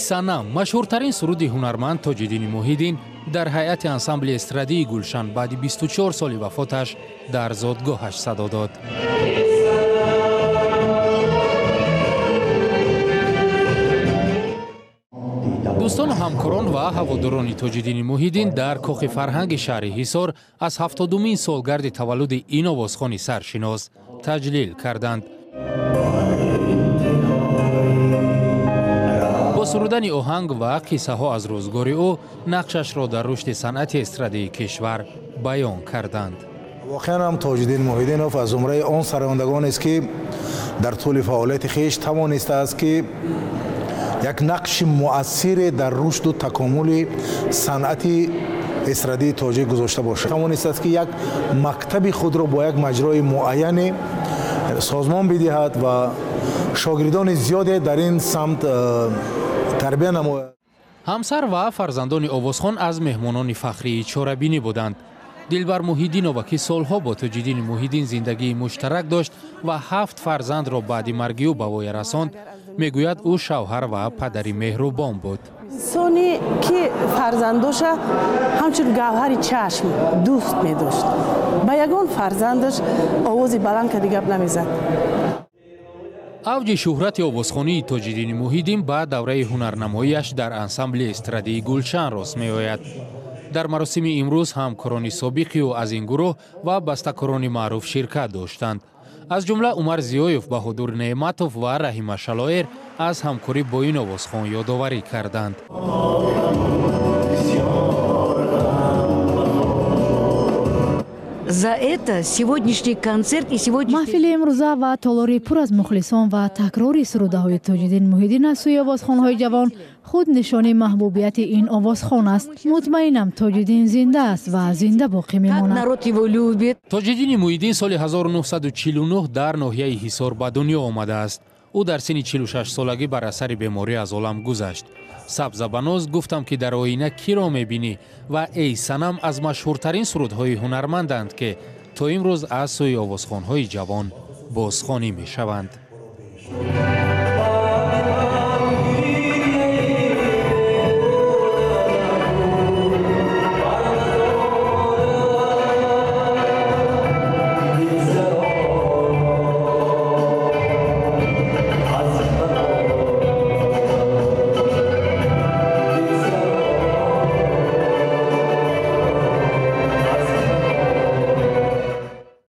санам машҳуртарин суруди ҳунарманд тоҷиддини муҳиддин дар ҳайати ансамбли эстрадии гулшан баъди 24 соли вафоташ дар зодгоҳаш садо дод. дӯстону ҳамкорон ва ҳаводорони тоҷиддини муҳиддин дар кохи фарҳанги шаҳри ҳисор аз 70-умин солгарди таваллуди ин овозхони саршинос таҷлил карданд. бо сурудани оҳанг ва қиссаҳо аз рӯзгори ӯ нақшашро дар рушди санъати эстрадии кишвар баён карданд. воқеан ҳам тоҷиддин муҳиддинов аз зумраи он сарояндагонест ки дар тӯли фаъолияти хиш тавонистааст ки як нақши муассире дар рушду такомули санъати эстрадии тоҷик гузошта бошад. тавонистааст ки як мактаби худро бо як маҷрои муайяне созмон бидиҳад ва шогирдони зиёде дар ин самт тарбия намояд. ҳамсар ва фарзандони овозхон аз меҳмонони фахрии чорабинӣ буданд. дилбар муҳиддинова ки солҳо бо тоҷиддини муҳиддин зиндагии муштарак дошт ва 7 фарзандро баъди марги ӯ ба воя расонд, мегӯяд ӯ шавҳар ва падари меҳрубон буд. сони ки фарзандоша ҳамчун гавҳари чашм дӯст медошт. ба ягон фарзандаш овози баланд карди гап намезад. авҷи шӯҳрати овозхонии тоҷиддини муҳиддин ба давраи ҳунарнамоияш дар ансамбли эстрадии гулшан рост меояд. дар маросими имрӯз ҳамкорони собиқи ӯ аз ин гурӯҳ ва бастакорони маъруф ширкат доштанд. аз ҷумла Умар Зиёев, Баҳодур Неъматов ва Раҳима Шалоер аз ҳамкорӣ бо ин овозхон ёдоварӣ карданд. За это сегодняшний концерт и сегодняшний... маҳфили имрӯза ва толори пур аз мухлисон ва такрори сурудаҳои Тоҷиддин муҳиддин аз сӯи овозхонҳои ҷавон худ нишони маҳбубияти ин овозхон аст. мутмаинам Тоҷиддин зинда аст ва зинда боқӣ мемонад. народ его любит. тоҷиддини муҳиддин соли 1949 дар ноҳияи Ҳисор ба дунё омадааст. ӯ дар синни 46 солагӣ бар асари беморӣ аз олам гузашт. сабзабаноз гуфтам ки дар оина киро мебинӣ ва эй санам аз машҳуртарин сурудҳои ҳунарманданд ки то имрӯз аз сӯи овозхонҳои ҷавон бозхонӣ мешаванд.